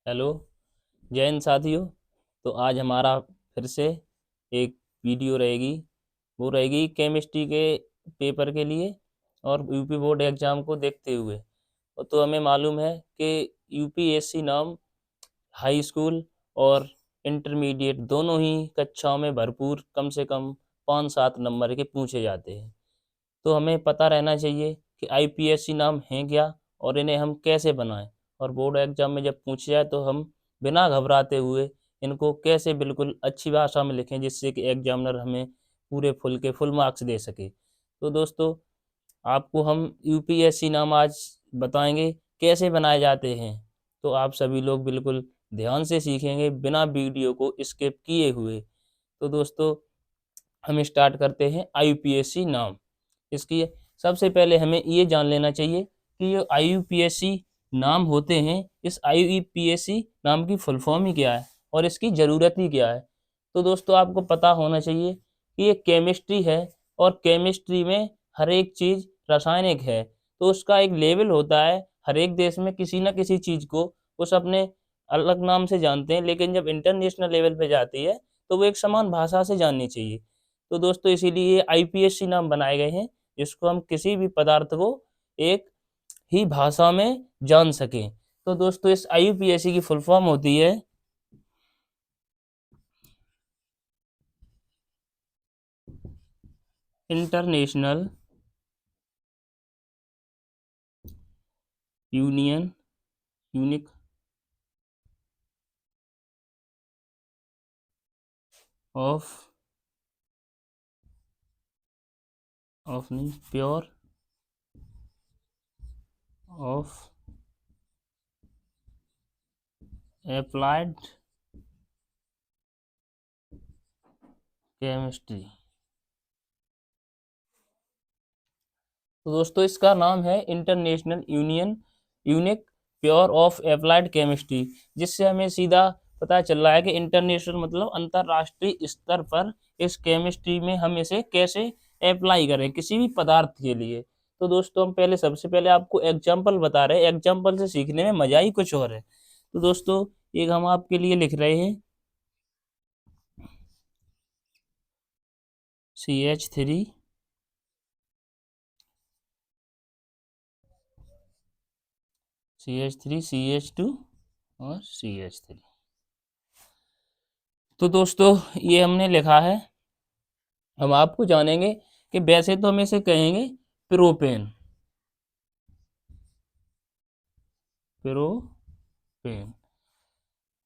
Hello, जय हिंद साथियों। तो आज हमारा फिर से एक वीडियो रहेगी। वो रहेगी केमिस्ट्री के पेपर के लिए और यूपी बोर्ड एग्ज़ाम को देखते हुए। तो हमें मालूम है कि यूपीएससी नाम हाई स्कूल और इंटरमीडिएट दोनों ही कक्षाओं में भरपूर कम से कम 5-7 नंबर के पूछे जाते हैं। तो हमें पता रहना चाहिए कि आईपीएससी नाम हैं क्या और इन्हें हम कैसे बनाएं, और बोर्ड एग्जाम में जब पूछ जाए तो हम बिना घबराते हुए इनको कैसे बिल्कुल अच्छी भाषा में लिखें, जिससे कि एग्जामिनर हमें पूरे फुल के फुल मार्क्स दे सके। तो दोस्तों, आपको हम यूपीएससी नाम आज बताएंगे कैसे बनाए जाते हैं। तो आप सभी लोग बिल्कुल ध्यान से सीखेंगे बिना वीडियो को स्किप किए हुए। तो दोस्तों, हम स्टार्ट करते हैं आईयूपीएससी नाम। इसकी सबसे पहले हमें ये जान लेना चाहिए कि ये आईयूपीएससी नाम होते हैं, इस आईयूपीएससी नाम की फुल फॉर्म ही क्या है और इसकी ज़रूरत ही क्या है। तो दोस्तों, आपको पता होना चाहिए कि ये केमिस्ट्री है और केमिस्ट्री में हर एक चीज़ रासायनिक है। तो उसका एक लेवल होता है, हर एक देश में किसी न किसी चीज़ को उस अपने अलग नाम से जानते हैं, लेकिन जब इंटरनेशनल लेवल पे जाती है तो वो एक समान भाषा से जाननी चाहिए। तो दोस्तों, इसीलिए आईपीएससी नाम बनाए गए हैं, जिसको हम किसी भी पदार्थ को एक ही भाषा में जान सकें। तो दोस्तों, इस आईयूपीएससी की फुल फॉर्म होती है इंटरनेशनल यूनियन यूनिक ऑफ नहीं, प्योर ऑफ एप्लाइड केमिस्ट्री। तो दोस्तों, इसका नाम है international union unique pure of applied chemistry, जिससे हमें सीधा पता चल रहा है कि इंटरनेशनल मतलब अंतर्राष्ट्रीय स्तर पर इस केमिस्ट्री में हम इसे कैसे अप्लाई करें किसी भी पदार्थ के लिए। तो दोस्तों, हम पहले सबसे पहले आपको एग्जाम्पल बता रहे हैं, एग्जाम्पल से सीखने में मजा ही कुछ और है। तो दोस्तों, एक हम आपके लिए लिख रहे हैं CH3 CH3 CH2 और CH3। तो दोस्तों, ये हमने लिखा है। हम आपको जानेंगे कि वैसे तो हम इसे कहेंगे प्रोपेन। प्रोपेन,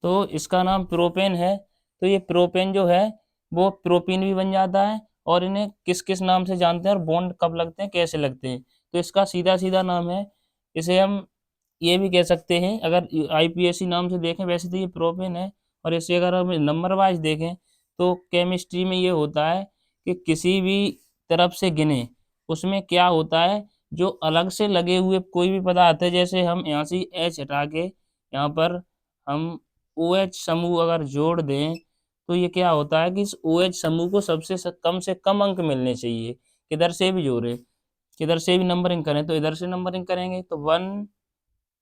तो इसका नाम प्रोपेन है। तो ये प्रोपेन जो है वो प्रोपीन भी बन जाता है। और इन्हें किस किस नाम से जानते हैं और बॉन्ड कब लगते हैं, कैसे लगते हैं। तो इसका सीधा सीधा नाम है, इसे हम ये भी कह सकते हैं, अगर आईपीएससी नाम से देखें वैसे तो ये प्रोपेन है। और इसे अगर हम नंबर वाइज देखें तो केमिस्ट्री में ये होता है कि किसी भी तरफ से गिने उसमें क्या होता है, जो अलग से लगे हुए कोई भी पदार्थ है, जैसे हम यहाँ से एच हटा के यहाँ पर हम OH समूह अगर जोड़ दें तो ये क्या होता है कि इस OH समूह को सबसे कम से कम अंक मिलने चाहिए। किधर से भी जोड़े, किधर से भी नंबरिंग करें, तो इधर से नंबरिंग करेंगे तो 1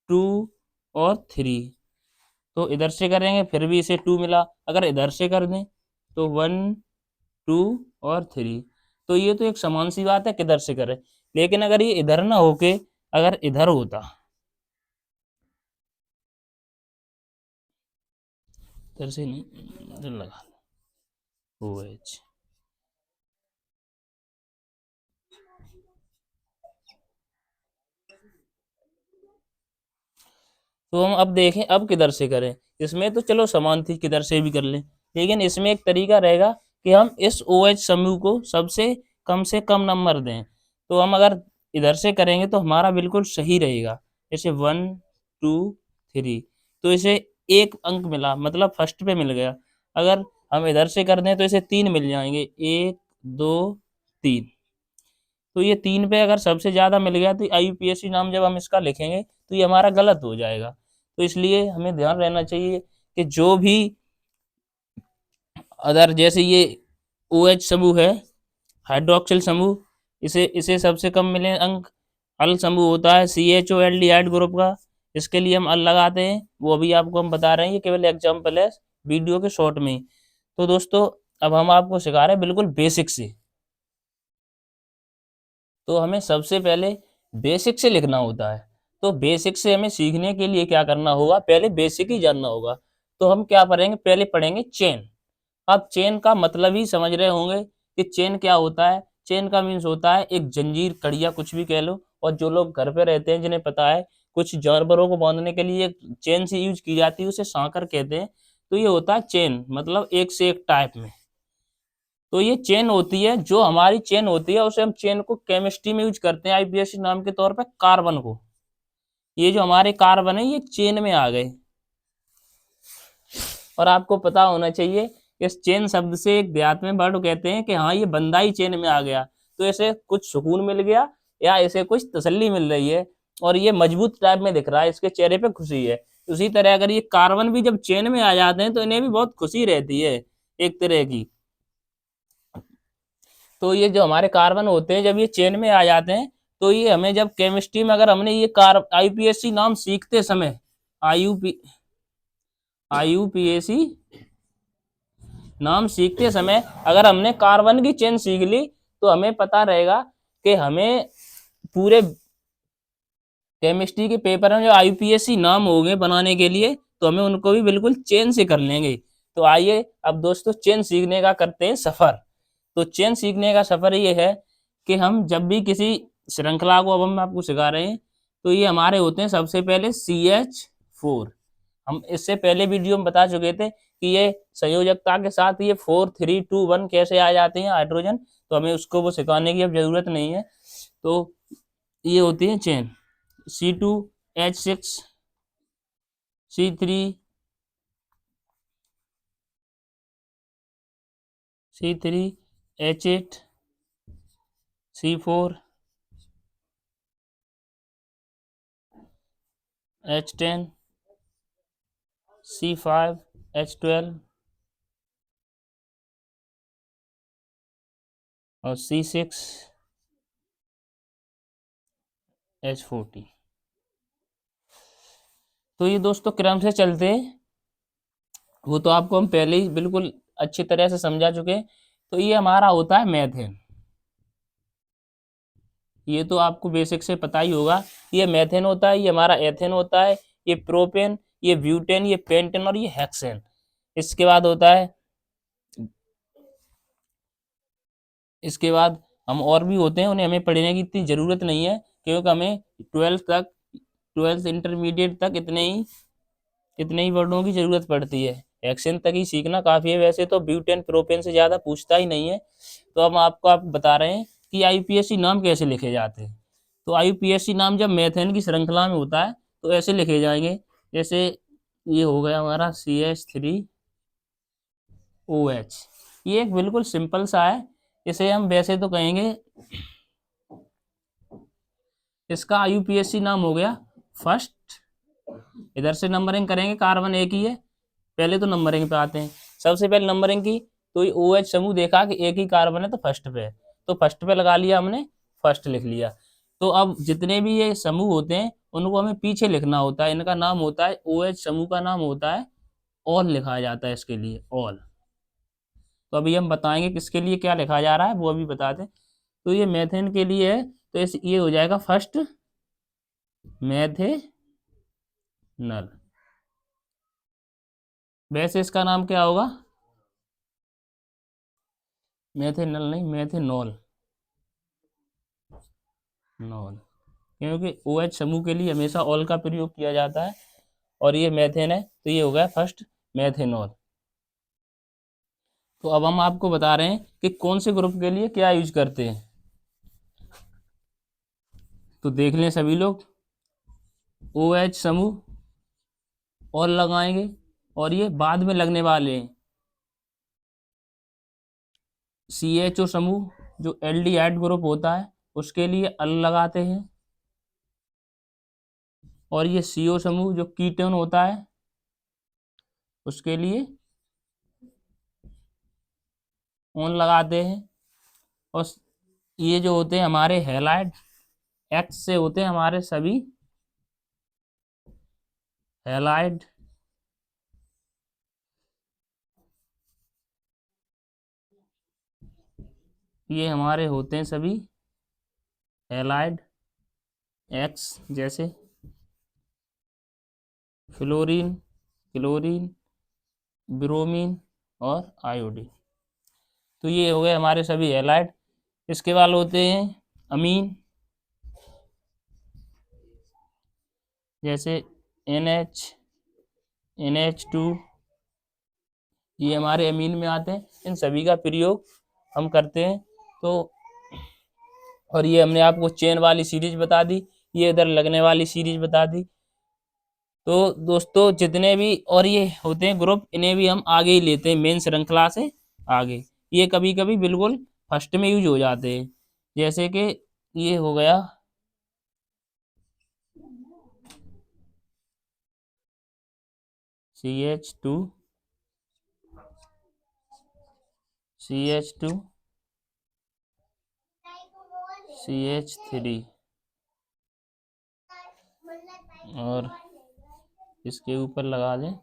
2 और 3। तो इधर से करेंगे फिर भी इसे 2 मिला, अगर इधर से कर दें तो 1 2 और 3। तो ये तो एक समान सी बात है किधर से करें। लेकिन अगर ये इधर ना होके अगर इधर होता, इधर से नहीं, इधर लगा OH। तो हम अब देखें अब किधर से करें। इसमें तो चलो समान थी, किधर से भी कर लें, लेकिन इसमें एक तरीका रहेगा कि हम इस OH समूह को सबसे कम नंबर दें। तो हम अगर इधर से करेंगे तो हमारा बिल्कुल सही रहेगा, जैसे 1 2 3। तो इसे एक अंक मिला, मतलब फर्स्ट पे मिल गया। अगर हम इधर से कर दें तो इसे 3 मिल जाएंगे, 1 2 3। तो ये 3 पे अगर सबसे ज़्यादा मिल गया तो आईयूपीएससी नाम जब हम इसका लिखेंगे तो ये हमारा गलत हो जाएगा। तो इसलिए हमें ध्यान रहना चाहिए कि जो भी अदर, जैसे ये OH समूह है, हाइड्रोक्सिल समूह, इसे इसे सबसे कम मिले अंक। अल समूह होता है CHO एल्डिहाइड ग्रुप का, इसके लिए हम अल लगाते हैं, वो अभी आपको हम बता रहे हैं, ये केवल एग्जाम्पल है वीडियो के शॉर्ट में। तो दोस्तों अब हम आपको सिखा रहे हैं बिल्कुल बेसिक से। तो हमें सबसे पहले बेसिक से लिखना होता है। तो बेसिक से हमें सीखने के लिए क्या करना होगा, पहले बेसिक ही जानना होगा। तो हम क्या पढ़ेंगे, पहले पढ़ेंगे चेन। आप चेन का मतलब ही समझ रहे होंगे कि चेन क्या होता है। चेन का मीन्स होता है एक जंजीर, कड़िया, कुछ भी कह लो। और जो लोग घर पे रहते हैं जिन्हें पता है, कुछ जानवरों को बांधने के लिए एक चेन से यूज की जाती है, उसे सांकर कहते हैं। तो ये होता है चेन, मतलब एक से एक टाइप में। तो ये चेन होती है, जो हमारी चेन होती है उसे हम चेन को केमिस्ट्री में यूज करते हैं आईपीएससी नाम के तौर पे कार्बन को। ये जो हमारे कार्बन है ये चेन में आ गए। और आपको पता होना चाहिए, इस चेन शब्द से एक देहात में वर्ड कहते हैं कि हाँ ये बंदा ही चेन में आ गया, तो इसे कुछ सुकून मिल गया या इसे कुछ तसल्ली मिल रही है, और ये मजबूत टाइप में दिख रहा है, इसके चेहरे पे खुशी है। उसी तरह अगर ये कार्बन भी जब चेन में आ जाते हैं तो इन्हें भी बहुत खुशी रहती है एक तरह की। तो ये जो हमारे कार्बन होते हैं जब ये चेन में आ जाते हैं, तो ये हमें जब केमिस्ट्री में अगर हमने ये कार आईपीएससी नाम सीखते समय, आईयूपी आईयूपीएसी नाम सीखते समय अगर हमने कार्बन की चेन सीख ली, तो हमें पता रहेगा कि हमें पूरे केमिस्ट्री के पेपर में जो आईयूपीएसी नाम होंगे बनाने के लिए, तो हमें उनको भी बिल्कुल चेन से कर लेंगे। तो आइए अब दोस्तों चेन सीखने का करते हैं सफर। तो चेन सीखने का सफर ये है कि हम जब भी किसी श्रृंखला को, अब हम आपको सिखा रहे हैं, तो ये हमारे होते हैं सबसे पहले CH4। हम इससे पहले वीडियो में बता चुके थे कि ये संयोजकता के साथ ये 4 3 2 1 कैसे आ जाते हैं हाइड्रोजन, तो हमें उसको वो सिखाने की अब जरूरत नहीं है। तो ये होती है chain C2H6 C3H8 C4 H10 C5 H12 और C6 H40। तो ये दोस्तों क्रम से चलते हैं, वो तो आपको हम पहले ही बिल्कुल अच्छी तरह से समझा चुके हैं। तो ये हमारा होता है मेथेन। ये तो आपको बेसिक से पता ही होगा, ये मेथेन होता है, ये हमारा एथेन होता है, ये प्रोपेन, ये ब्यूटेन, ये पेंटेन और ये हेक्सेन। इसके बाद होता है, इसके बाद हम और भी होते हैं, उन्हें हमें पढ़ने की इतनी ज़रूरत नहीं है, क्योंकि हमें 12th इंटरमीडिएट तक इतने ही वर्डों की ज़रूरत पड़ती है। हेक्सेन तक ही सीखना काफ़ी है, वैसे तो ब्यूटेन प्रोपेन से ज़्यादा पूछता ही नहीं है। तो हम आपको बता रहे हैं कि आईयूपीएसी नाम कैसे लिखे जाते हैं। तो आईयूपीएसी नाम जब मेथेन की श्रृंखला में होता है तो ऐसे लिखे जाएंगे, जैसे ये हो गया हमारा CH3OH। ये एक बिल्कुल सिंपल सा है, इसे हम वैसे तो कहेंगे, इसका आईयूपीएसी नाम हो गया फर्स्ट। इधर से नंबरिंग करेंगे, कार्बन एक ही है, पहले तो नंबरिंग पे आते हैं। सबसे पहले नंबरिंग की, तो ये OH समूह देखा कि एक ही कार्बन है तो फर्स्ट पे है, तो फर्स्ट पे लगा लिया हमने, फर्स्ट लिख लिया। तो अब जितने भी ये समूह होते हैं उनको हमें पीछे लिखना होता है, इनका नाम होता है OH समूह का नाम होता है ऑल, लिखा जाता है इसके लिए ऑल। तो अभी हम बताएंगे किसके लिए क्या लिखा जा रहा है, वो अभी बता दें। तो ये मेथेन के लिए है, तो ये हो जाएगा फर्स्ट मेथेनल। वैसे इसका नाम क्या होगा, मेथेनल नहीं, मेथेनॉल, नॉल, क्योंकि OH समूह के लिए हमेशा ऑल का प्रयोग किया जाता है, और ये मेथेन है तो ये हो गया फर्स्ट मेथेनॉल। तो अब हम आपको बता रहे हैं कि कौन से ग्रुप के लिए क्या यूज करते हैं। तो देख लें सभी लोग, OH समूह और लगाएंगे, और ये बाद में लगने वाले हैं CHO समूह, जो एल्डिहाइड ग्रुप होता है उसके लिए अल लगाते हैं, और ये CO समूह जो कीटोन होता है उसके लिए ऑन लगाते हैं। और ये जो होते हैं हमारे हैलाइड, X से होते हैं हमारे सभी हैलाइड ये हमारे होते हैं सभी हैलाइड एक्स, जैसे फ्लोरीन, क्लोरीन, ब्रोमीन और आयोडीन। तो ये हो गए हमारे सभी हैलाइड। इसके बाद होते हैं अमीन, जैसे NH2, ये हमारे अमीन में आते हैं। इन सभी का प्रयोग हम करते हैं। तो और ये हमने आपको चेन वाली सीरीज बता दी, ये इधर लगने वाली सीरीज बता दी। तो दोस्तों जितने भी और ये होते हैं ग्रुप, इन्हें भी हम आगे ही लेते हैं मेन श्रृंखला से आगे। ये कभी कभी बिल्कुल फर्स्ट में यूज हो जाते हैं, जैसे कि ये हो गया CH2, CH2, CH3 और इसके ऊपर लगा दें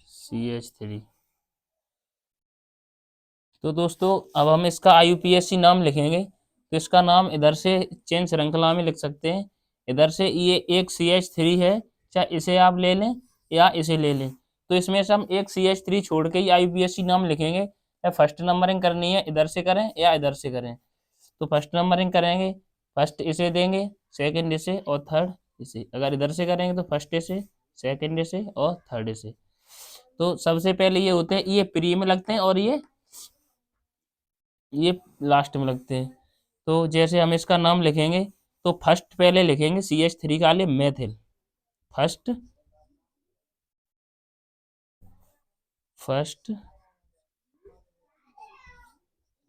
CH3। तो दोस्तों अब हम इसका IUPAC नाम लिखेंगे। तो इसका नाम इधर से चेन श्रृंखला में लिख सकते हैं। इधर से ये एक CH3 है, चाहे इसे आप ले लें या इसे ले लें। तो इसमें से हम एक CH3 छोड़ के ही IUPAC नाम लिखेंगे। या फर्स्ट नंबरिंग करनी है इधर से करें या इधर से करें। तो फर्स्ट नंबरिंग करेंगे, फर्स्ट इसे देंगे, सेकंड इसे और थर्ड इसे। अगर इधर से करेंगे तो फर्स्ट इसे, सेकंड इसे और थर्ड इसे। तो सबसे पहले ये होते हैं, ये प्री में लगते हैं और ये लास्ट में लगते हैं। तो जैसे हम इसका नाम लिखेंगे तो फर्स्ट पहले लिखेंगे CH3 का लिए मेथिल, फर्स्ट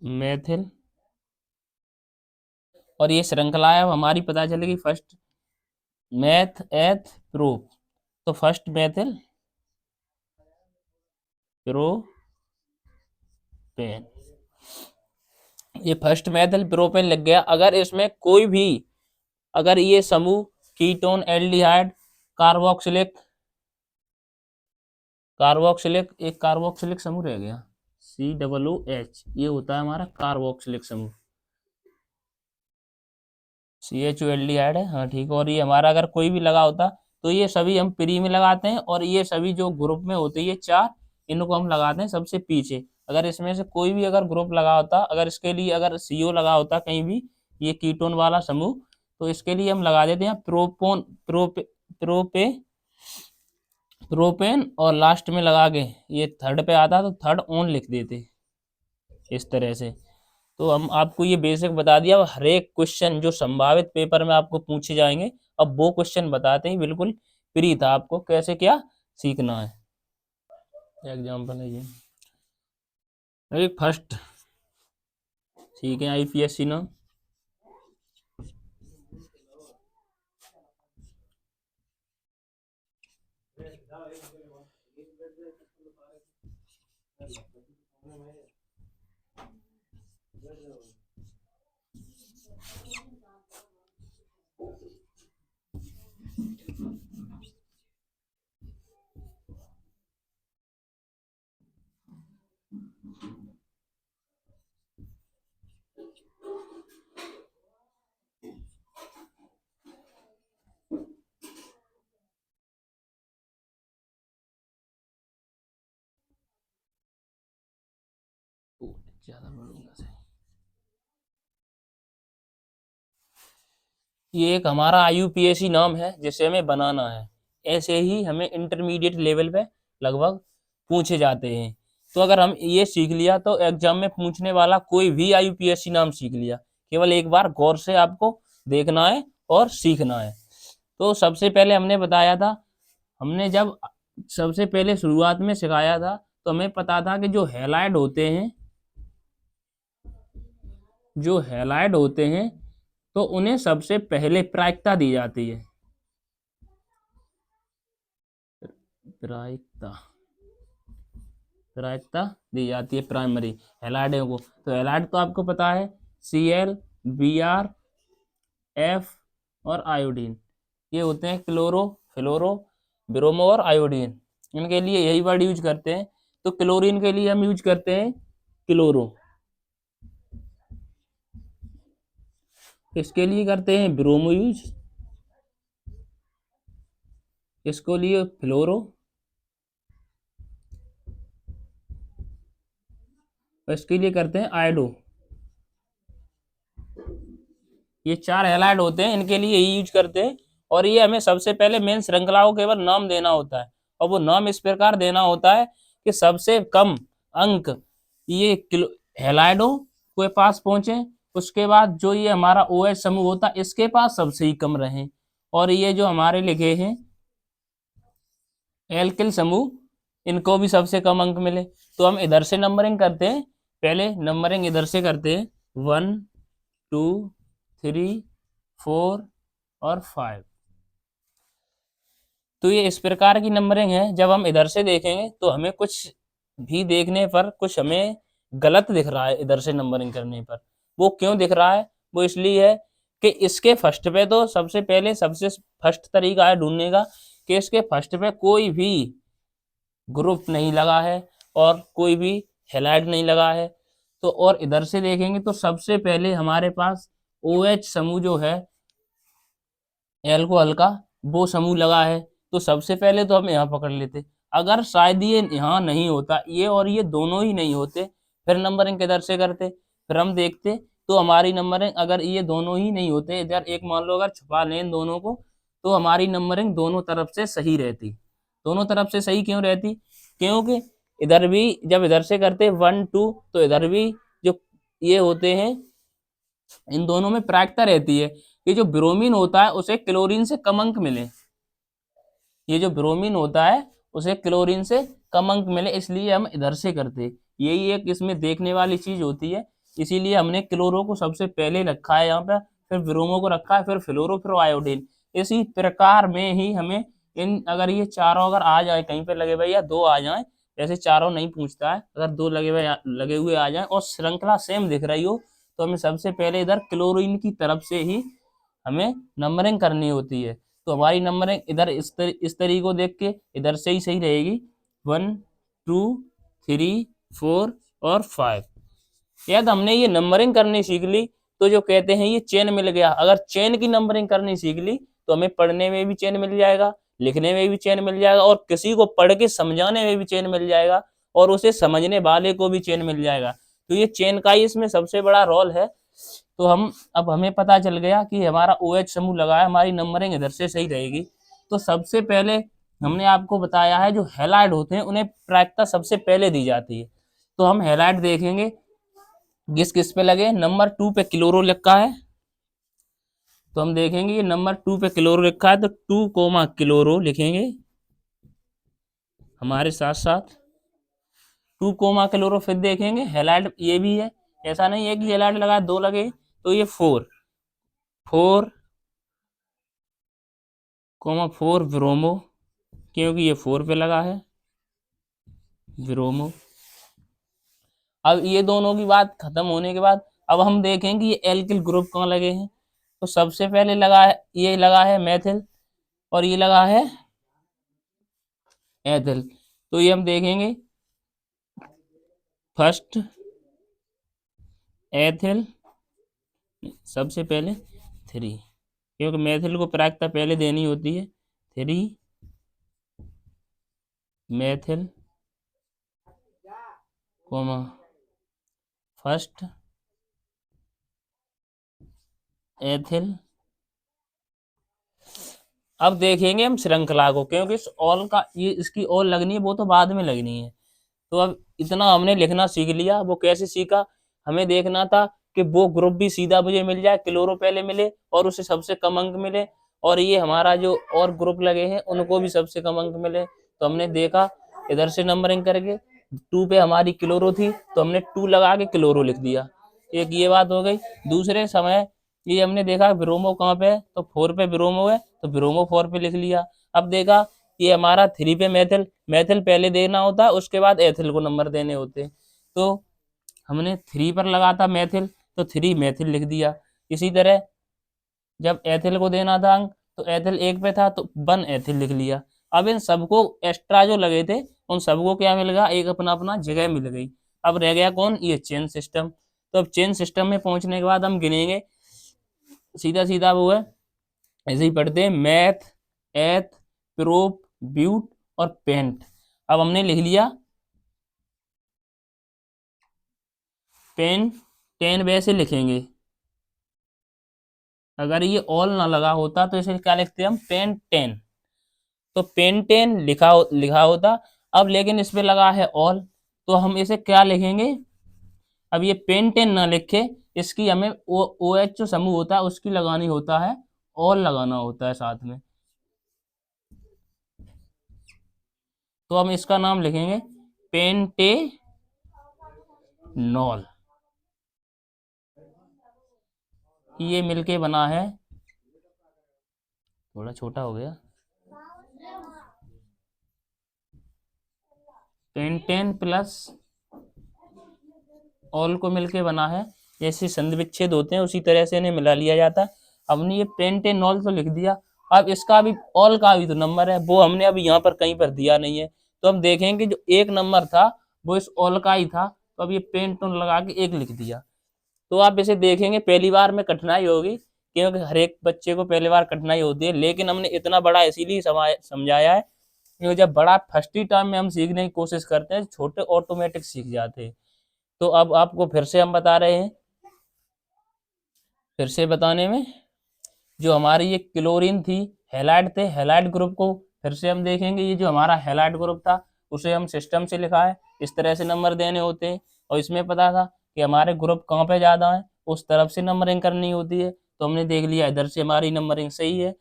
मेथिल। और ये श्रृंखला है अब हमारी पता चलेगी फर्स्ट मैथ एथ प्रोप। तो फर्स्ट मेथिल प्रोपेन, ये फर्स्ट मेथिल प्रोपेन लग गया। अगर इसमें कोई भी, अगर ये समूह कीटोन, एल्डिहाइड, कार्बोक्सिलिक, एक कार्बोक्सिलिक समूह रह गया COOH, ये होता है हमारा कार्बोक्सिलिक समूह। CHO एल्डिहाइड है, हाँ ठीक है। और ये हमारा अगर कोई भी लगा होता तो ये सभी हम प्री में लगाते हैं, और ये सभी जो ग्रुप में होते हैं ये चार, इनको हम लगाते हैं सबसे पीछे। अगर इसमें से कोई भी अगर ग्रुप लगा होता, अगर इसके लिए अगर CO लगा होता कहीं भी, ये कीटोन वाला समूह, तो इसके लिए हम लगा देते हैं प्रोपेन, और लास्ट में लगा के ये थर्ड पे आता तो थर्ड ऑन लिख देते इस तरह से। तो हम आपको ये बेसिक बता दिया। अब हर एक क्वेश्चन जो संभावित पेपर में आपको पूछे जाएंगे, अब वो क्वेश्चन बताते हैं, बिल्कुल फ्री था, आपको कैसे क्या सीखना है। एग्जाम्पल है ये फर्स्ट, ठीक है, IPSC नाम। ज्यादा बढ़ूंगा। ये एक हमारा IUPAC नाम है जिसे हमें बनाना है। ऐसे ही हमें इंटरमीडिएट लेवल पे लगभग पूछे जाते हैं। तो अगर हम ये सीख लिया तो एग्जाम में पूछने वाला कोई भी IUPAC नाम सीख लिया, केवल एक बार गौर से आपको देखना है और सीखना है। तो सबसे पहले हमने बताया था, हमने जब सबसे पहले शुरुआत में सिखाया था तो हमें पता था कि जो हैलाइड होते हैं तो उन्हें सबसे पहले प्रायिकता दी जाती है। प्रायिकता दी जाती है प्राइमरी हैलाइडों को। तो हैलाइड तो आपको पता है Cl, Br, F और आयोडीन, ये होते हैं क्लोरो, फ्लोरो, ब्रोमो और आयोडीन। इनके लिए यही वर्ड यूज करते हैं। तो क्लोरीन के लिए हम यूज करते हैं क्लोरो, इसके लिए करते हैं ब्रोमो यूज, इसको लिए फ्लोरो, और इसके लिए करते हैं आयोडो। ये 4 हैलाइड होते हैं, इनके लिए यही यूज करते हैं। और ये हमें सबसे पहले मेन श्रृंखला को केवल नाम देना होता है, और वो नाम इस प्रकार देना होता है कि सबसे कम अंक ये हैलाइडो के पास पहुंचे, उसके बाद जो ये हमारा OH समूह होता है इसके पास सबसे ही कम रहे, और ये जो हमारे लिखे हैं एल्किल समूह इनको भी सबसे कम अंक मिले। तो हम इधर से नंबरिंग करते हैं, पहले नंबरिंग इधर से करते हैं 1 2 3 4 और 5। तो ये इस प्रकार की नंबरिंग है। जब हम इधर से देखेंगे तो हमें कुछ भी देखने पर कुछ हमें गलत दिख रहा है इधर से नंबरिंग करने पर। वो क्यों दिख रहा है? वो इसलिए है कि इसके फर्स्ट पे तो सबसे पहले सबसे फर्स्ट तरीका है ढूंढने का कि इसके फर्स्ट पे कोई भी ग्रुप नहीं लगा है और कोई भी हैलाइड नहीं लगा है। तो और इधर से देखेंगे तो सबसे पहले हमारे पास OH समूह जो है अल्कोहल का वो समूह लगा है। तो सबसे पहले तो हम यहाँ पकड़ लेते, अगर शायद ये यहाँ नहीं होता, ये और ये दोनों ही नहीं होते, फिर नंबरिंग किधर से करते? फिर हम देखते तो हमारी नंबरिंग अगर ये दोनों ही नहीं होते, इधर एक मान लो अगर छुपा लें दोनों को, तो हमारी नंबरिंग दोनों तरफ से सही रहती। दोनों तरफ से सही क्यों रहती? क्योंकि इधर भी जब इधर से करते 1 2 तो इधर भी जो ये होते हैं इन दोनों में प्रायिकता रहती है कि जो ब्रोमीन होता है उसे क्लोरीन से कम अंक मिले। ये जो ब्रोमीन होता है उसे क्लोरीन से कम अंक मिले, इसलिए हम इधर से करते। यही एक इसमें देखने वाली चीज होती है, इसीलिए हमने क्लोरो को सबसे पहले रखा है यहाँ पे, फिर ब्रोमो को रखा है, फिर फ्लोरो, फिर आयोडीन। इसी प्रकार में ही हमें इन अगर ये चारों अगर आ जाए कहीं पे लगे भाई या दो आ जाए, जैसे चारों नहीं पूछता है, अगर दो लगे हुए आ जाए और श्रृंखला सेम दिख रही हो, तो हमें सबसे पहले इधर क्लोरीन की तरफ से ही हमें नंबरिंग करनी होती है। तो हमारी नंबरिंग इधर इस तरीके को देख के इधर से ही सही रहेगी 1 2 3 4 और 5। यदि हमने ये नंबरिंग करनी सीख ली तो जो कहते हैं ये चेन मिल गया। अगर चेन की नंबरिंग करनी सीख ली तो हमें पढ़ने में भी चेन मिल जाएगा, लिखने में भी चेन मिल जाएगा, और किसी को पढ़ के समझाने में भी चेन मिल जाएगा, और उसे समझने वाले को भी चेन मिल जाएगा। तो ये चेन का ही इसमें सबसे बड़ा रोल है। तो अब हमें पता चल गया कि हमारा OH समूह लगा है, हमारी नंबरिंग इधर से सही रहेगी। तो सबसे पहले हमने आपको बताया है जो हैलाइड होते हैं उन्हें प्रायिकता सबसे पहले दी जाती है। तो हम हैलाइड देखेंगे किस किस पे लगे। नंबर 2 पे क्लोरो लिखा है, तो हम देखेंगे ये नंबर 2 पे क्लोरो लिखा है, तो 2 क्लोरो लिखेंगे हमारे साथ साथ 2 क्लोरो। फिर देखेंगे हैलाइड ये भी है, ऐसा नहीं है कि हैलाइड लगा दो लगे, तो ये 4 4 ब्रोमो, क्योंकि ये 4 पे लगा है ब्रोमो। अब ये दोनों की बात खत्म होने के बाद अब हम देखेंगे ये एल्किल ग्रुप कहाँ लगे हैं। तो सबसे पहले लगा है ये लगा है मेथिल, और ये लगा है एथिल। तो ये हम देखेंगे फर्स्ट एथिल सबसे पहले 3, क्योंकि मेथिल को प्रायिकता पहले देनी होती है। 3 मेथिल कोमा फर्स्ट एथिल। अब देखेंगे हम श्रृंखला को, क्योंकि इस ऑल का ये इसकी ऑल लगनी है, वो तो बाद में लगनी है। तो अब इतना हमने लिखना सीख लिया। वो कैसे सीखा? हमें देखना था कि वो ग्रुप भी सीधा मुझे मिल जाए, क्लोरो पहले मिले और उसे सबसे कम अंक मिले, और ये हमारा जो और ग्रुप लगे हैं उनको भी सबसे कम अंक मिले। तो हमने देखा इधर से नंबरिंग करके 2 पे हमारी क्लोरो थी, तो हमने 2 लगा के क्लोरो लिख दिया। एक ये बात हो गई। दूसरे समय ये हमने देखा ब्रोमो कहाँ पे है, तो 4 पे ब्रोमो है, तो ब्रोमो 4 पे लिख लिया। अब देखा ये हमारा 3 पे मेथिल, मेथिल पहले देना होता है, उसके बाद एथिल को नंबर देने होते। तो हमने 3 पर लगा था मेथिल, तो 3 मेथिल लिख दिया। इसी तरह जब एथिल को देना था अंक, तो एथिल एक पे था तो 1 एथिल लिख लिया। अब इन सबको एक्स्ट्रा जो लगे थे उन सबको क्या मिल गया, एक अपना अपना जगह मिल गई। अब रह गया कौन, ये चेन सिस्टम। तो अब चेन सिस्टम में पहुंचने के बाद हम गिनेंगे, सीधा सीधा वो है, ऐसे ही पढ़ते हैं, मैथ, एथ, प्रोप, ब्यूट और पेंट। अब हमने लिख लिया पेन 10, वैसे लिखेंगे। अगर ये ऑल ना लगा होता तो इसे क्या लिखते हम, पेन 10। तो पेन 10 लिखा होता। अब लेकिन इस पे लगा है ऑल, तो हम इसे क्या लिखेंगे, अब ये पेन 10 ना लिखे, इसकी हमें ओ एच जो समूह होता है उसकी लगानी होता है, ऑल लगाना होता है साथ में। तो हम इसका नाम लिखेंगे पेंटेनॉल। ये मिलके बना है, थोड़ा छोटा हो गया, पेंटेन प्लस ऑल को मिलके बना है। जैसे संधि विच्छेद होते हैं उसी तरह से इन्हें मिला लिया जाता है। हमने ये पेंटेनॉल तो लिख दिया। अब इसका भी ऑल का भी तो नंबर है, वो हमने अभी यहाँ पर कहीं पर दिया नहीं है। तो हम देखेंगे जो एक नंबर था वो इस ऑल का ही था, तो अब ये पेंटोन लगा के एक लिख दिया। तो आप इसे देखेंगे पहली बार में कठिनाई होगी, क्योंकि हर एक बच्चे को पहली बार कठिनाई होती है, लेकिन हमने इतना बड़ा इसीलिए समझाया है क्योंकि जब बड़ा फर्स्ट ही टाइम में हम सीखने की कोशिश करते हैं, छोटे ऑटोमेटिक सीख जाते हैं। तो अब आपको फिर से हम बता रहे हैं, फिर से बताने में, जो हमारी ये क्लोरीन थी, हैलाइड थे, हैलाइड ग्रुप को फिर से हम देखेंगे। ये जो हमारा हैलाइड ग्रुप था उसे हम सिस्टम से लिखा है, इस तरह से नंबर देने होते हैं। और इसमें पता था कि हमारे ग्रुप कहाँ पे ज़्यादा है, उस तरफ से नंबरिंग करनी होती है। तो हमने देख लिया इधर से हमारी नंबरिंग सही है।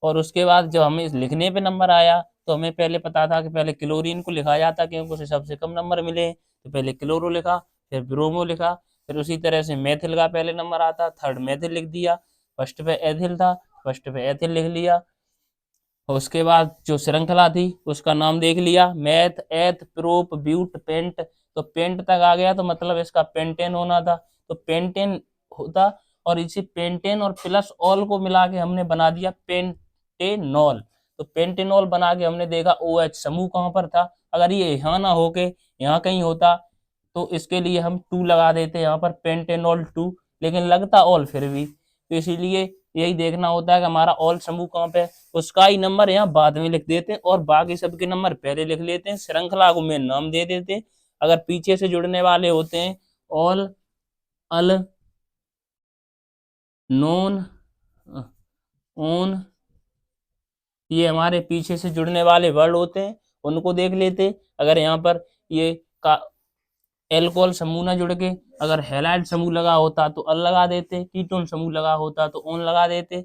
और उसके बाद जब हमें लिखने पे नंबर आया तो हमें पहले पता था कि पहले क्लोरीन को लिखा जाता क्योंकि उसे सबसे कम नंबर मिले, तो पहले क्लोरो लिखा, फिर ब्रोमो लिखा, फिर उसी तरह से मेथिल का पहले नंबर आता, थर्ड मेथिल लिख दिया। फर्स्ट पे एथिल था, फर्स्ट पे एथिल लिख लिया। और उसके बाद जो श्रृंखला थी उसका नाम देख लिया, मैथ, एथ, प्रोप, ब्यूट, पेंट। तो पेंट तक आ गया तो मतलब इसका पेंटेन होना था, तो पेंटेन होता। और इसी पेंटेन और प्लस ऑल को मिला के हमने बना दिया पेंटेनॉल। तो पेंटेनॉल बना के हमने देखा ओ एच समूह कहाँ पर था, अगर ये यहाँ ना होके यहाँ कहीं होता तो इसके लिए हम 2 लगा देते यहाँ पर, पेंटेनॉल 2, लेकिन लगता ऑल फिर भी। तो इसीलिए यही देखना होता है कि हमारा ऑल समूह कहाँ पे है, उसका ही नंबर यहाँ बाद में लिख देते हैं और बाकी सबके नंबर पहले लिख लेते हैं, श्रृंखला को मेन नाम दे देते हैं। अगर पीछे से जुड़ने वाले होते हैं, ऑल, अल, नोन, ओन, ये हमारे पीछे से जुड़ने वाले वर्ड होते हैं, उनको देख लेते। अगर यहाँ पर ये का एल्कोहल समूह ना जुड़ के अगर हैलाइड समूह लगा होता तो अल लगा देते, कीटोन समूह लगा होता तो ओन लगा देते।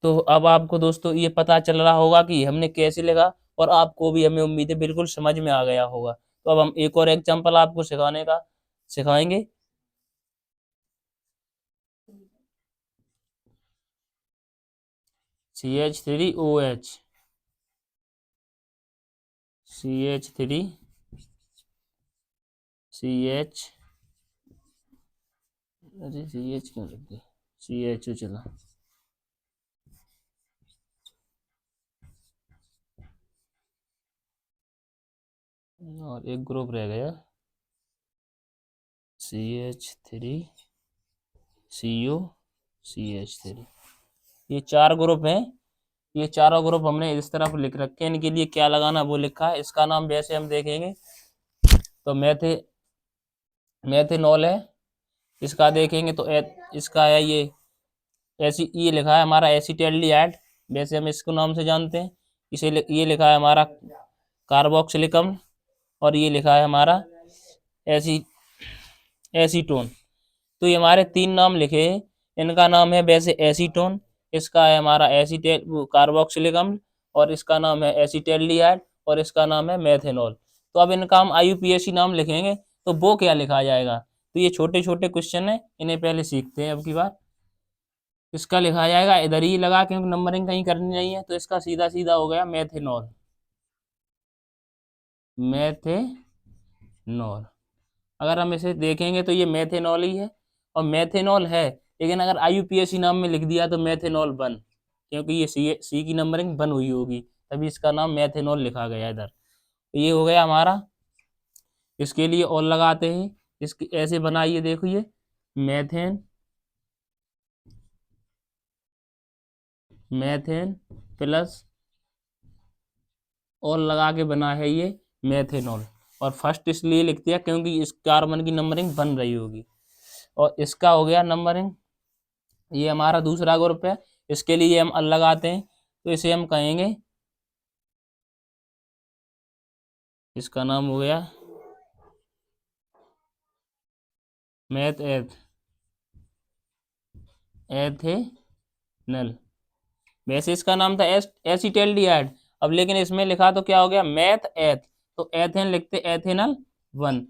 तो अब आपको दोस्तों ये पता चल रहा होगा कि हमने कैसे लिखा, और आपको भी, हमें उम्मीद है, बिल्कुल समझ में आ गया होगा। तो अब हम एक और एग्जांपल आपको सिखाएंगे। CH3OH, CH3, CH, अरे CH क्यों लिख दिया, CHO चला, और एक ग्रुप रह गया CH3CO, CH3। ये 4 ग्रुप हैं। ये चारों ग्रुप हमने इस तरफ लिख रखे हैं, इनके लिए क्या लगाना वो लिखा है। इसका नाम वैसे हम देखेंगे तो मैथेनॉल है। इसका देखेंगे तो इसका है ये ये लिखा है हमारा एसिटाल्डिहाइड, वैसे हम इसको नाम से जानते हैं। ये लिखा है हमारा कार्बोक्सिलिकम, और ये लिखा है हमारा एसी एसीटोन। तो ये हमारे 3 नाम लिखे हैं। इनका नाम है वैसे एसीटोन, इसका है हमारा एसीटेल कार्बोक्सिलिक, और इसका नाम है एसिटाल्डिहाइड, और इसका नाम है मेथेनॉल। तो अब इनका हम IUPAC नाम लिखेंगे तो वो क्या लिखा जाएगा। तो ये छोटे छोटे क्वेश्चन है, इन्हें पहले सीखते हैं अब की बार। इसका लिखा जाएगा, इधर ही लगा क्योंकि नंबरिंग कहीं करनी नहीं है, तो इसका सीधा सीधा हो गया मेथेनॉल, मेथेनॉल। अगर हम इसे देखेंगे तो ये मेथेनॉल ही है, और मेथेनॉल है, लेकिन अगर IUPAC नाम में लिख दिया तो मेथेनॉल 1। क्योंकि ये सी की नंबरिंग 1 हुई होगी, तभी इसका नाम मेथेनॉल लिखा गया इधर। तो ये हो गया हमारा। इसके लिए और लगाते हैं, इसके ऐसे बनाइए, देखो ये मेथेन, मेथेन प्लस और लगा के बना है ये मेथेनॉल। और फर्स्ट इसलिए लिखते हैं क्योंकि इस कार्बन की नंबरिंग बन रही होगी। और इसका हो गया नंबरिंग, ये हमारा दूसरा ग्रुप है, इसके लिए हम अलग लगाते हैं, तो इसे हम कहेंगे, इसका नाम हो गया मैथ एथेनल। वैसे इसका नाम था एसिटेल्डिहाइड, अब लेकिन इसमें लिखा तो क्या हो गया मैथ एथ, तो एथेन लिखते एथेनल 1।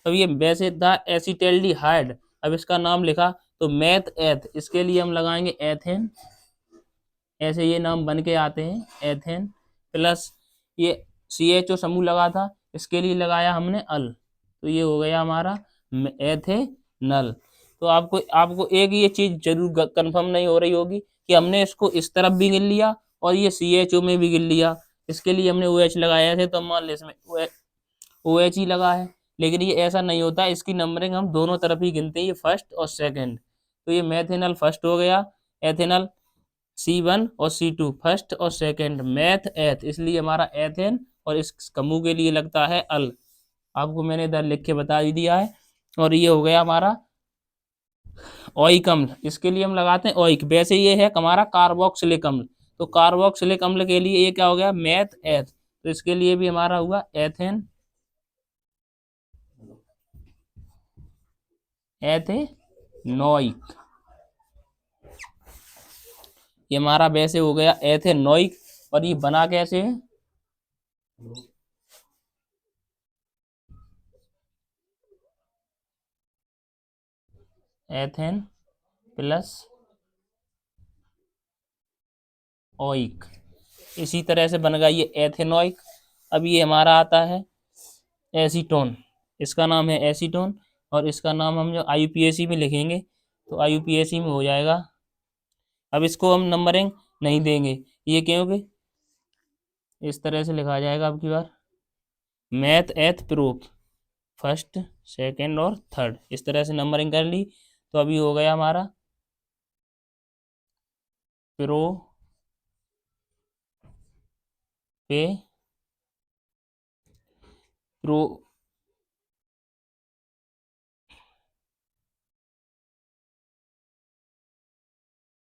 अब ये वैसे था एसिटेल्डिहाइड, अब इसका नाम लिखा तो मैथ एथ, इसके लिए हम लगाएंगे एथेन, ऐसे ये नाम बन के आते हैं एथेन प्लस ये CHO समूह लगा था, इसके लिए लगाया हमने अल, तो ये हो गया हमारा एथेनल। तो आपको आपको एक ये चीज जरूर कंफर्म नहीं हो रही होगी कि हमने इसको इस तरफ भी गिन लिया और ये CHO में भी गिन लिया, इसके लिए हमने OH लगाया थे, तो मान लो इसमें OH ही लगा है, लेकिन ये ऐसा नहीं होता, इसकी नंबरिंग हम दोनों तरफ ही गिनते हैं, ये फर्स्ट और सेकंड। तो ये मेथेनल फर्स्ट हो गया, एथेनल C1 और C2 फर्स्ट और सेकंड, मैथ एथ इसलिए हमारा एथेन, और इस समूह के लिए लगता है अल, आपको मैंने इधर लिख के बता ही दिया है। और ये हो गया हमारा ओइक अम्ल, इसके लिए हम लगाते हैं ओइक, वैसे ये है हमारा कार्बोक्सिलिक अम्ल, तो कार्बोक्सिलिक अम्ल के लिए ये क्या हो गया मैथ एथ, तो इसके लिए भी हमारा हुआ एथेन एथेनोइक, ये हमारा वैसे हो गया एथेनोइक। और ये बना कैसे है, एथेन प्लस ओइक, इसी तरह से बन गया ये एथेनोइक। अब ये हमारा आता है एसीटोन, इसका नाम है एसीटोन, और इसका नाम हम जो IUPAC में लिखेंगे तो IUPAC में हो जाएगा। अब इसको हम नंबरिंग नहीं देंगे, ये क्योंकि इस तरह से लिखा जाएगा अब की बार मैथ एथ प्रूफ, फर्स्ट सेकंड और थर्ड, इस तरह से नंबरिंग कर ली। तो अभी हो गया हमारा प्रो पे pro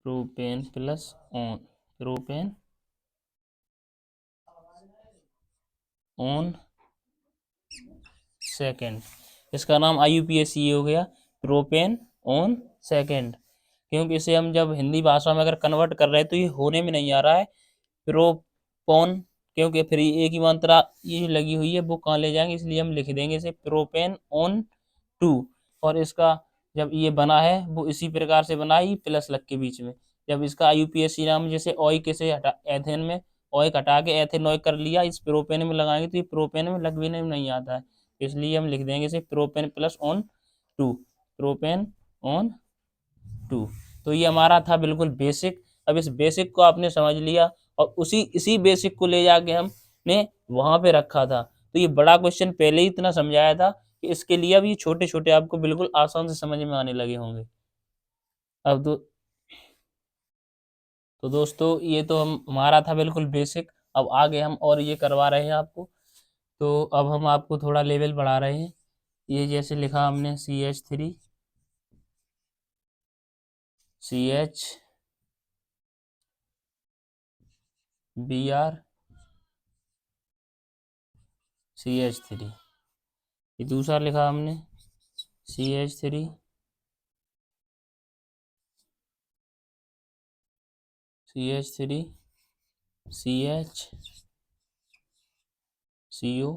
propane plus on, propane on second, इसका नाम IUPAC हो गया प्रोपेन ऑन सेकेंड, क्योंकि इसे हम जब हिंदी भाषा में अगर कन्वर्ट कर रहे हैं तो ये होने में नहीं आ रहा है प्रोपोन, क्योंकि फिर एक ही मात्रा ये जो लगी हुई है वो कहाँ ले जाएंगे, इसलिए हम लिख देंगे इसे प्रोपेन ऑन 2। और इसका जब ये बना है वो इसी प्रकार से बना है, प्लस लग के बीच में, जब इसका IUPAC नाम जैसे ऑइक से हटा, एथेन में ऑइक हटा के एथेनॉइक कर लिया, इस प्रोपेन में लगाएंगे तो ये प्रोपेन में लग भी नहीं आता है, इसलिए हम लिख देंगे इसे propane plus on 2, propane on 2। तो ये हमारा था बिल्कुल बेसिक। अब इस बेसिक को आपने समझ लिया और उसी इसी बेसिक को ले जाके हमने वहां पे रखा था, तो ये बड़ा क्वेश्चन पहले ही इतना समझाया था कि इसके लिए अब ये छोटे छोटे आपको बिल्कुल आसान से समझ में आने लगे होंगे। अब तो दोस्तों ये तो हमारा था बिल्कुल बेसिक, अब आगे हम और ये करवा रहे हैं आपको। तो अब हम आपको थोड़ा लेवल बढ़ा रहे हैं, ये जैसे लिखा हमने CH3 CH Br CH3, ये दूसरा लिखा हमने CH3 CH3 CH CO,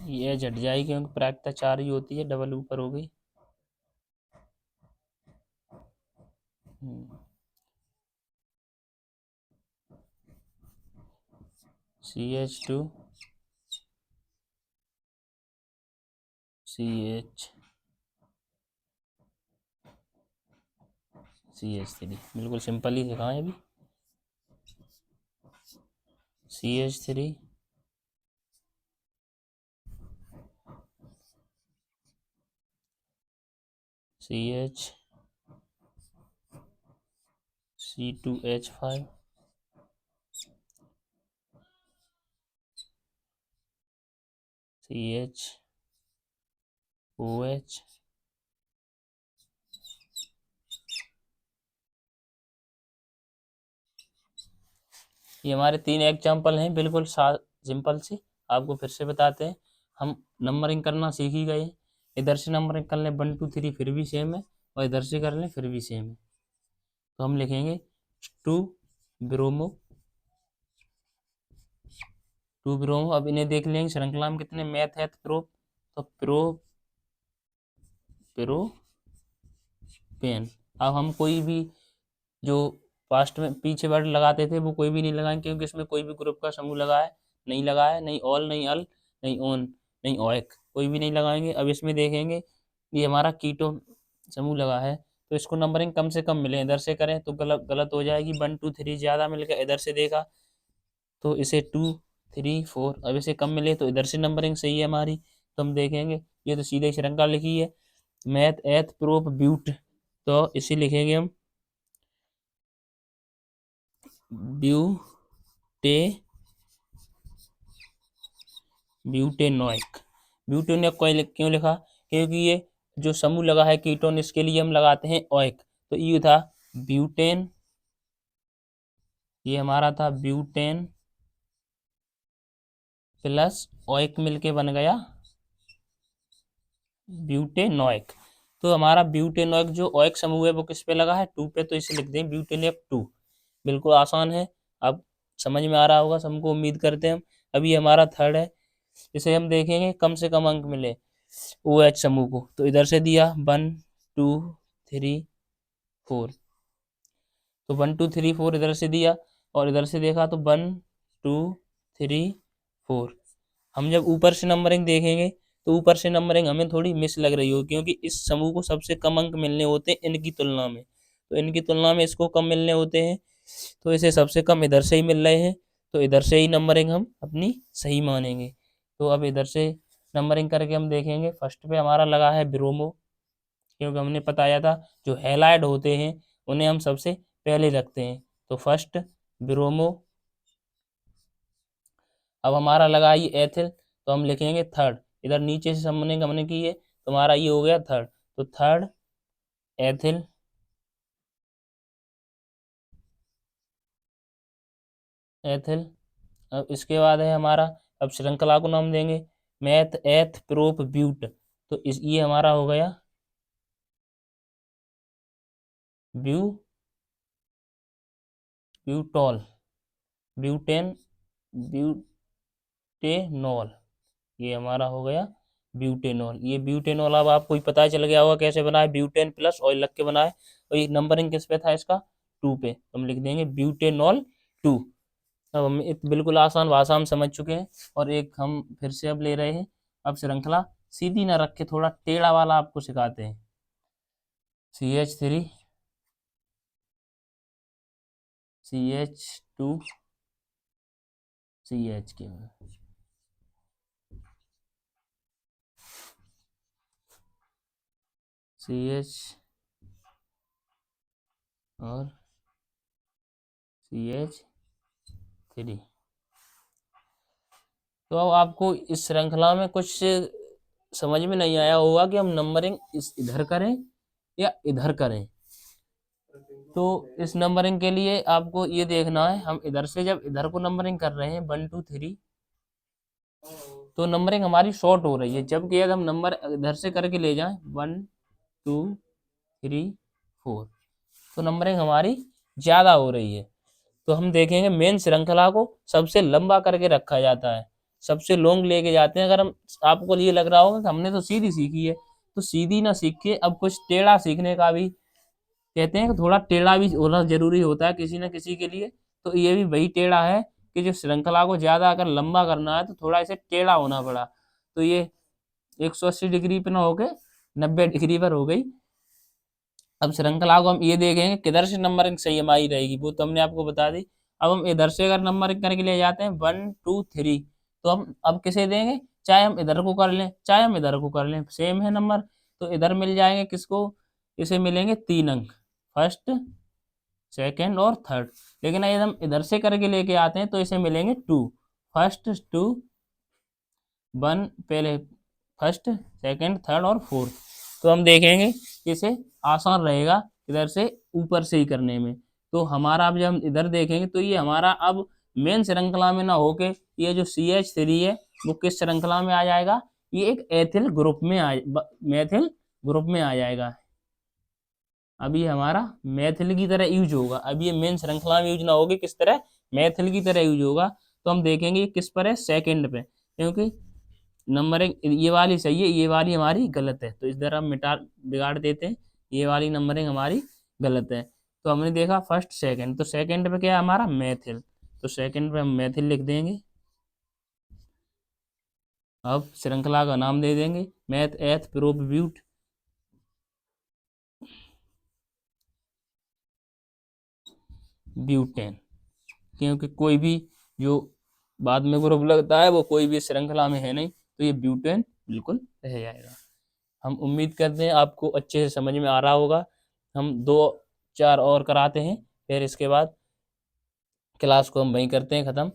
ये झट जाएगी क्योंकि प्रायिकता 4 ही होती है, डबल ऊपर हो गई। CH2 CH CH3 बिल्कुल सिंपल ही सिखाएं अभी। CH3 CH C2H5 CHOH ये हमारे 3 एग्जाम्पल हैं, बिल्कुल सिंपल से। आपको फिर से बताते हैं, हम नंबरिंग करना सीख ही गए। इधर से नंबरिंग कर लें 1 2 3 फिर भी सेम है, और इधर से कर लें फिर भी सेम है। तो हम लिखेंगे 2 ब्रोमो 2 ब्रोमो। अब इन्हें देख लेंगे श्रृंखला में कितने मैथ है, प्रो, तो प्रोपेन। अब हम कोई भी जो पास्ट में पीछे वर्ड लगाते थे वो कोई भी नहीं लगाएंगे, क्योंकि इसमें कोई भी ग्रुप का समूह लगा है नहीं, लगा है नहीं, ऑल नहीं, अल नहीं, ओन नहीं, ओएक कोई भी नहीं लगाएंगे। अब इसमें देखेंगे ये हमारा कीटो समूह लगा है, तो इसको नंबरिंग कम से कम मिले। इधर से करें तो गलत गलत हो जाएगी, 1 2 3 ज़्यादा मिल गया, इधर से देखा तो इसे 2 3 4, अब इसे कम मिले तो इधर से नंबरिंग सही है हमारी। तो हम देखेंगे ये तो सीधे श्रृंखला लिखी है, मैथ एथ प्रोप ब्यूट, तो इसे लिखेंगे हम ब्यूटेनोइक। ब्यूटेनोइक क्यों लिखा, क्योंकि ये जो समूह लगा है कीटोन, इसके लिए हम लगाते हैं ओइक। तो ये था ब्यूटेन, ये हमारा था ब्यूटेन प्लस ओइक मिलके बन गया ब्यूटेनोइक। तो हमारा ब्यूटेनोइक जो ओइक समूह है वो किस पे लगा है, 2 पे, तो इसे लिख दें ब्यूटेनोइक 2। बिल्कुल आसान है, अब समझ में आ रहा होगा सबको, उम्मीद करते हैं हम। अभी हमारा थर्ड है, इसे हम देखेंगे कम से कम अंक मिले OH समूह को। तो इधर से दिया 1 2 3 4, तो 1 2 3 4 इधर से दिया, और इधर से देखा तो 1 2 3 4। हम जब ऊपर से नंबरिंग देखेंगे तो ऊपर से नंबरिंग हमें थोड़ी मिस लग रही हो, क्योंकि इस समूह को सबसे कम अंक मिलने होते हैं इनकी तुलना में, तो इनकी तुलना में इसको कम मिलने होते हैं, तो इसे सबसे कम इधर से ही मिल रहे हैं, तो इधर से ही नंबरिंग हम अपनी सही मानेंगे। तो अब इधर से नंबरिंग करके हम देखेंगे, फर्स्ट पे हमारा लगा है ब्रोमो, क्योंकि हमने बताया था जो हैलाइड होते हैं उन्हें हम सबसे पहले रखते हैं, तो फर्स्ट ब्रोमो। अब हमारा लगा ये एथिल, तो हम लिखेंगे थर्ड, इधर नीचे से हमने की है, तो हमारा ये हो गया थर्ड, तो थर्ड एथिल एथिल। अब इसके बाद है हमारा, अब श्रृंखला को नाम देंगे मैथ एथ प्रोप ब्यूट, तो ये हमारा हो गया ब्यूटॉल ब्यूटेन ब्यूटेनॉल, ये हमारा हो गया ब्यूटेनॉल। ये ब्यूटेनॉल अब आपको पता चल गया होगा कैसे बना है, ब्यूटेन प्लस ऑयल लग के बना है, और ये नंबरिंग किस पे था इसका, 2 पे, तो हम लिख देंगे ब्यूटेनॉल 2। अब हम बिल्कुल आसान भाषा हम समझ चुके हैं, और एक हम फिर से अब ले रहे हैं। अब श्रृंखला सीधी ना रख के थोड़ा टेढ़ा वाला आपको सिखाते हैं। CH3 CH2 CH के CH और CH3। तो अब आपको इस श्रृंखला में कुछ समझ में नहीं आया होगा कि हम नंबरिंग इधर करें या इधर करें। तो इस नंबरिंग के लिए आपको ये देखना है, हम इधर से जब इधर को नंबरिंग कर रहे हैं 1 2 3, तो नंबरिंग हमारी शॉर्ट हो रही है, जबकि अगर हम नंबर इधर से करके ले जाएं 1 2 3 4, तो नंबरिंग हमारी ज़्यादा हो रही है। तो हम देखेंगे मेन श्रृंखला को सबसे लंबा करके रखा जाता है, सबसे लॉन्ग लेके जाते हैं। अगर हम, आपको ये लग रहा होगा कि हमने तो सीधी सीखी है, तो सीधी ना सीख के अब कुछ टेढ़ा सीखने का भी कहते हैं कि थोड़ा टेढ़ा भी होना जरूरी होता है किसी न किसी के लिए। तो ये भी वही टेढ़ा है कि जो श्रृंखला को ज़्यादा अगर लंबा करना है तो थोड़ा इसे टेढ़ा होना पड़ा, तो ये 180 डिग्री पे ना होके 90 डिग्री पर हो गई। अब श्रृंखला को हम ये देखेंगे किधर से नंबरिंग सही हमारी रहेगी, वो तो हमने आपको बता दी। अब हम इधर से अगर नंबरिंग करके ले जाते हैं 1 2 3, तो हम अब किसे देंगे, चाहे हम इधर को कर लें चाहे हम इधर को कर लें, सेम है नंबर। तो इधर मिल जाएंगे किसको, इसे मिलेंगे 3 अंक, फर्स्ट सेकंड और थर्ड। लेकिन यदि हम इधर से करके लेके आते हैं तो इसे मिलेंगे 2, फर्स्ट 2 1, पहले फर्स्ट सेकंड थर्ड और फोर्थ। तो हम देखेंगे इसे आसान रहेगा इधर से ऊपर से ही करने में। तो हमारा अब जब हम इधर देखेंगे तो ये हमारा अब मेन श्रृंखला में ना होके ये जो CH3 है वो किस श्रृंखला में आ जाएगा, ये एक एथिल ग्रुप में मेथिल ग्रुप में आ जाएगा। अब ये हमारा मैथिल की तरह यूज होगा, अब ये मेन श्रृंखला में यूज ना होगी, किस तरह, मैथिल की तरह यूज होगा। तो हम देखेंगे ये किस पर है, सेकंड पे, क्योंकि नंबरिंग ये वाली सही है, ये वाली हमारी गलत है, तो इस तरह हम मिटा बिगाड़ देते हैं, ये वाली नंबरिंग हमारी गलत है। तो हमने देखा फर्स्ट सेकंड, तो सेकंड पे क्या है हमारा, मैथिल, तो सेकंड पे हम मैथिल लिख देंगे। अब श्रृंखला का नाम दे देंगे मैथ एथ प्रोप ब्यूट, ब्यूटेन, क्योंकि कोई भी जो बाद में ग्रुप लगता है वो कोई भी श्रृंखला में है नहीं, तो ये ब्यूटेन बिल्कुल रह जाएगा। हम उम्मीद करते हैं आपको अच्छे से समझ में आ रहा होगा। हम 2 4 और कराते हैं, फिर इसके बाद क्लास को हम वहीं करते हैं ख़त्म।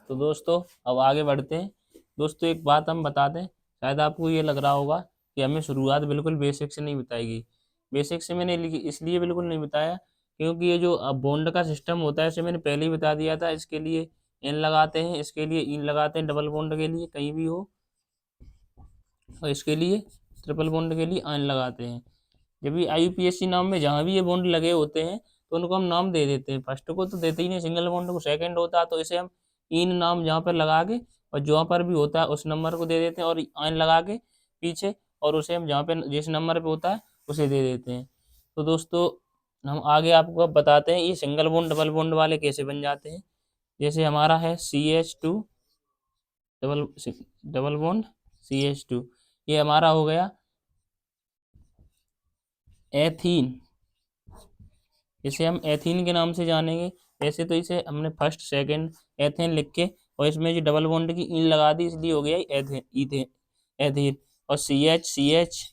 तो दोस्तों अब आगे बढ़ते हैं। दोस्तों एक बात हम बता दें, शायद आपको ये लग रहा होगा कि हमें शुरुआत बिल्कुल बेसिक से नहीं बताएगी। बेसिक से मैंने इसलिए बिल्कुल नहीं बताया क्योंकि ये जो बॉन्ड का सिस्टम होता है इसे मैंने पहले ही बता दिया था। इसके लिए एन लगाते हैं, इसके लिए इन लगाते हैं, डबल बॉन्ड के लिए कहीं भी हो, और इसके लिए ट्रिपल बॉन्ड के लिए आयन लगाते हैं। जब भी IUPAC नाम में जहाँ भी ये बॉन्ड लगे होते हैं तो उनको हम नाम दे देते हैं। फर्स्ट को तो देते ही नहीं, सिंगल बॉन्ड को सेकंड होता है तो इसे हम इन नाम जहाँ पर लगा के, और जहाँ पर भी होता है उस नंबर को दे देते हैं, और आयन लगा के पीछे, और उसे हम जहाँ पे जिस नंबर पे होता है उसे दे देते हैं। तो दोस्तों हम आगे आपको अब बताते हैं ये सिंगल बॉन्ड डबल बॉन्ड वाले कैसे बन जाते हैं। जैसे हमारा है CH2 double double bond CH2, ये हमारा हो गया एथीन, इसे हम एथीन के नाम से जानेंगे। वैसे तो इसे हमने फर्स्ट सेकंड एथेन लिख के, और इसमें जो डबल बॉन्ड की इन लगा दी इसलिए हो गया एथेन, इथेन, एथीन। और CH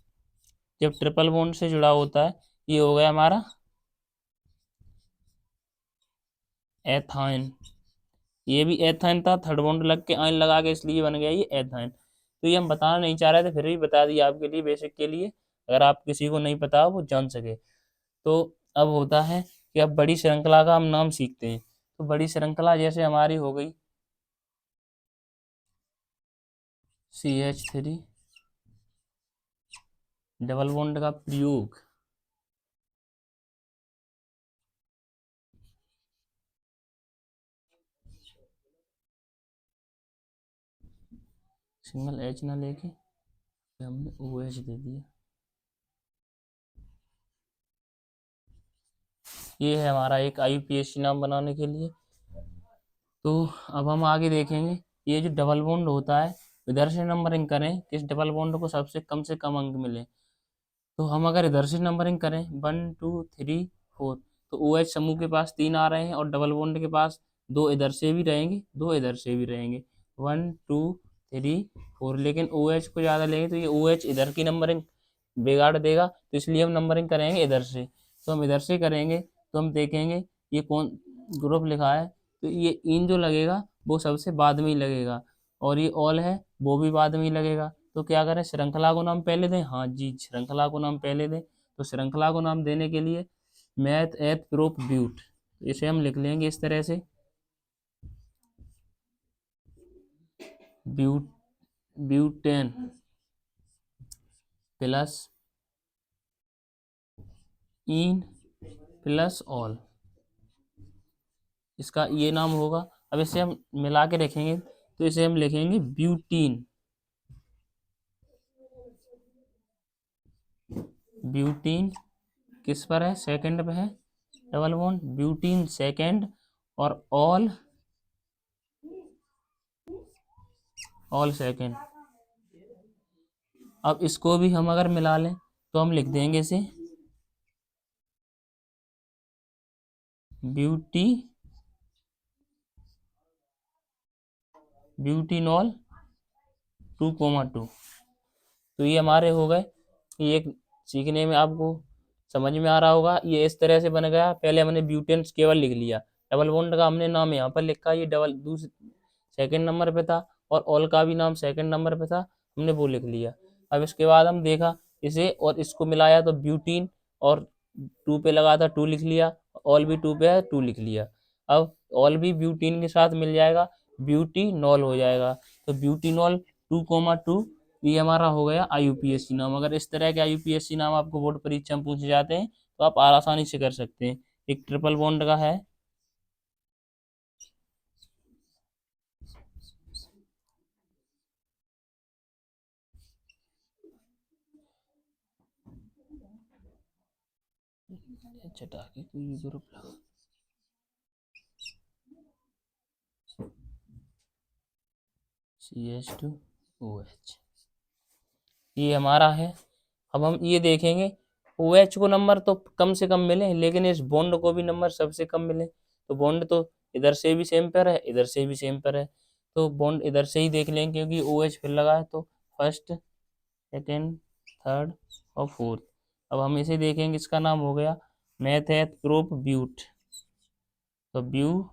जब ट्रिपल बॉन्ड से जुड़ा होता है ये हो गया हमारा एथाइन, ये भी एथाइन था, थर्ड बॉन्ड लग के आयन लगा के इसलिए बन गया ये एथाइन। तो ये हम बताना नहीं चाह रहे थे, फिर भी बता दिया आपके लिए बेसिक के लिए, अगर आप किसी को नहीं पता हो वो जान सके। तो अब होता है कि अब बड़ी श्रृंखला का हम नाम सीखते हैं। तो बड़ी श्रृंखला जैसे हमारी हो गई CH3 डबल बॉन्ड का प्रयोग, सिंगल H ना लेके हमने OH दे दिया। ये है हमारा एक IUPAC नाम बनाने के लिए। तो अब हम आगे देखेंगे ये जो डबल बॉन्ड होता है, इधर से नंबरिंग करें किस डबल बॉन्ड को सबसे कम से कम अंक मिले। तो हम अगर इधर से नंबरिंग करें 1 2 3 4, तो OH समूह के पास 3 आ रहे हैं, और डबल बॉन्ड के पास 2 इधर से भी रहेंगे 2 इधर से भी रहेंगे, 1 2 3 4। लेकिन OH को ज़्यादा लेंगे तो ये OH इधर की नंबरिंग बिगाड़ देगा, तो इसलिए हम नंबरिंग करेंगे इधर से। तो हम इधर से करेंगे तो हम देखेंगे ये कौन ग्रुप लिखा है, तो ये इन जो लगेगा वो सबसे बाद में ही लगेगा, और ये ऑल है वो भी बाद में ही लगेगा। तो क्या करें, श्रृंखला को नाम पहले दें, हाँ जी श्रृंखला को नाम पहले दें। तो श्रृंखला को नाम देने के लिए मैथ एथ प्रोप ब्यूट, इसे हम लिख लेंगे इस तरह से, but butane plus ene plus ol, इसका ये नाम होगा। अब इसे हम मिला के रखेंगे तो इसे हम लिखेंगे ब्यूटीन, ब्यूटीन किस पर है, सेकंड पे है, डबल बॉन्ड ब्यूटीन सेकंड, और ऑल सेकंड। अब इसको भी हम अगर मिला लें तो हम लिख देंगे इसे ब्यूटेनॉल 2,2। तो ये हमारे हो गए। ये एक सीखने में आपको समझ में आ रहा होगा। ये इस तरह से बन गया। पहले हमने ब्यूटेन केवल लिख लिया, डबल बॉन्ड का हमने नाम यहाँ पर लिखा, ये डबल दूसरे सेकेंड नंबर पे था, और ऑल का भी नाम सेकेंड नंबर पे था, हमने वो लिख लिया। अब इसके बाद हम देखा इसे और इसको मिलाया तो ब्यूटीन, और 2 पे लगा था 2 लिख लिया, ऑल भी 2 पे है 2 लिख लिया। अब ऑल भी ब्यूटीन के साथ मिल जाएगा, ब्यूटीनॉल हो जाएगा। तो ब्यूटीनॉल 2,2 ये हमारा हो गया IUPAC नाम। अगर इस तरह के IUPAC नाम आपको बोर्ड परीक्षा में पूछे जाते हैं तो आप आसानी से कर सकते हैं। एक ट्रिपल बॉन्ड का है, चटा के कोई ग्रुप लगा, CH2OH ये हमारा है। अब हम ये देखेंगे OH को नंबर तो कम से कम मिले, लेकिन इस बॉन्ड को भी नंबर सबसे कम मिले। तो बॉन्ड तो इधर से भी सेम पर है, इधर से भी सेम पर है, तो बॉन्ड इधर से ही देख लेंगे क्योंकि OH फिर लगा है। तो फर्स्ट, सेकेंड, थर्ड और फोर्थ। अब हम इसे देखेंगे, इसका नाम हो गया मेथेट ग्रुप ब्यूट। तो ब्यू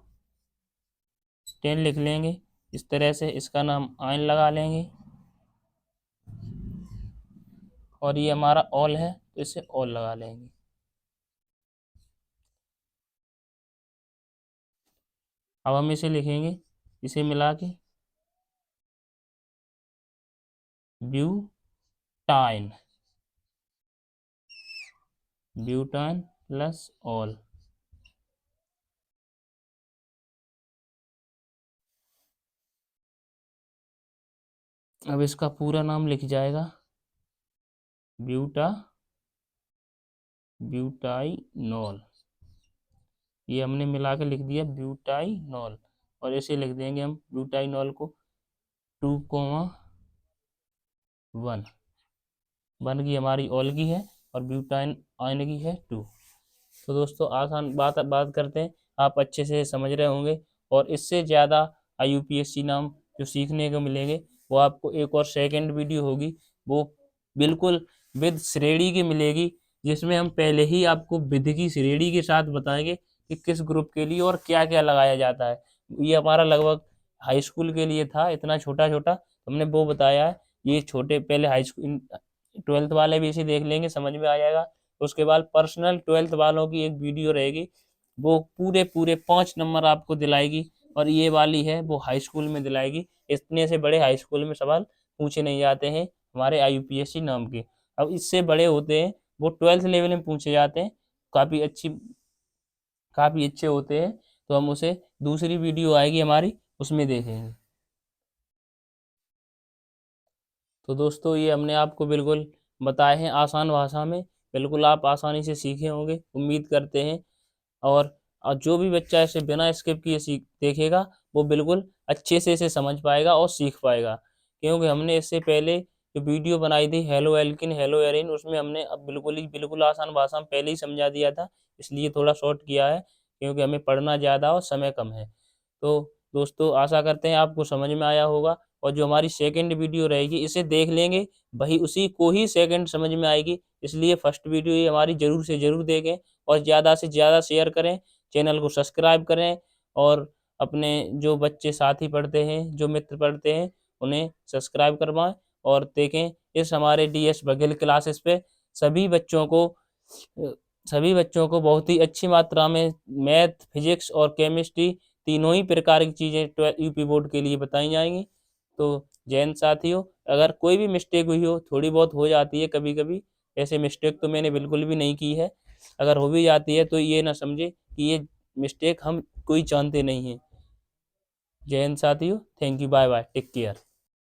10 लिख लेंगे इस तरह से, इसका नाम आयन लगा लेंगे, और ये हमारा ऑल है तो इसे ऑल लगा लेंगे। अब हम इसे लिखेंगे, इसे मिला के ब्यूटाइन, ब्यूटाइन प्लस ऑल। अब इसका पूरा नाम लिख जाएगा ब्यूटाइनॉल। ये हमने मिला के लिख दिया ब्यूटाइनॉल, और ऐसे लिख देंगे हम ब्यूटाइनॉल को 2,1 1 की हमारी ऑल की है, और ब्यूटाइन आयन की है 2। तो दोस्तों आसान बात करते हैं, आप अच्छे से समझ रहे होंगे। और इससे ज़्यादा IUPAC नाम जो सीखने को मिलेंगे वो आपको एक और सेकंड वीडियो होगी, वो बिल्कुल विद श्रेणी की मिलेगी, जिसमें हम पहले ही आपको विधि की श्रेणी के साथ बताएंगे कि किस ग्रुप के लिए और क्या क्या लगाया जाता है। ये हमारा लगभग हाई स्कूल के लिए था, इतना छोटा छोटा हमने वो बताया है। ये छोटे पहले हाई स्कूल 12th वाले भी इसे देख लेंगे, समझ में आ जाएगा। उसके बाद पर्सनल 12th वालों की एक वीडियो रहेगी, वो पूरे पूरे 5 नंबर आपको दिलाएगी, और ये वाली है वो हाई स्कूल में दिलाएगी। इतने से बड़े हाई स्कूल में सवाल पूछे नहीं जाते हैं हमारे IUPAC नाम के। अब इससे बड़े होते हैं वो 12th लेवल में पूछे जाते हैं, काफ़ी अच्छे होते हैं। तो हम उसे दूसरी वीडियो आएगी हमारी, उसमें देखेंगे। तो दोस्तों ये हमने आपको बिल्कुल बताए हैं आसान भाषा में, बिल्कुल आप आसानी से सीखे होंगे उम्मीद करते हैं। और जो भी बच्चा इसे बिना स्किप किए सीख देखेगा वो बिल्कुल अच्छे से इसे समझ पाएगा और सीख पाएगा, क्योंकि हमने इससे पहले जो वीडियो बनाई थी हेलो एल्किन हेलो एरिन, उसमें हमने अब बिल्कुल आसान भाषा में पहले ही समझा दिया था, इसलिए थोड़ा शॉर्ट किया है क्योंकि हमें पढ़ना ज़्यादा और समय कम है। तो दोस्तों आशा करते हैं आपको समझ में आया होगा, और जो हमारी सेकंड वीडियो रहेगी इसे देख लेंगे, वही उसी को ही सेकंड समझ में आएगी, इसलिए फर्स्ट वीडियो ये हमारी ज़रूर से ज़रूर देखें, और ज़्यादा से ज़्यादा शेयर करें, चैनल को सब्सक्राइब करें, और अपने जो बच्चे साथी पढ़ते हैं, जो मित्र पढ़ते हैं, उन्हें सब्सक्राइब करवाएं और देखें। इस हमारे DS बघेल क्लासेस पे सभी बच्चों को सभी बच्चों को बहुत ही अच्छी मात्रा में मैथ, फिजिक्स और केमिस्ट्री तीनों ही प्रकार की चीज़ें 12 UP बोर्ड के लिए बताई जाएंगी। तो जय हिंद साथियों, अगर कोई भी मिस्टेक हुई हो, थोड़ी बहुत हो जाती है कभी कभी, ऐसे मिस्टेक तो मैंने बिल्कुल भी नहीं की है, अगर हो भी जाती है तो ये ना समझे कि ये मिस्टेक हम कोई जानते नहीं हैं। जय हिंद साथियों, thank you, bye bye, take care.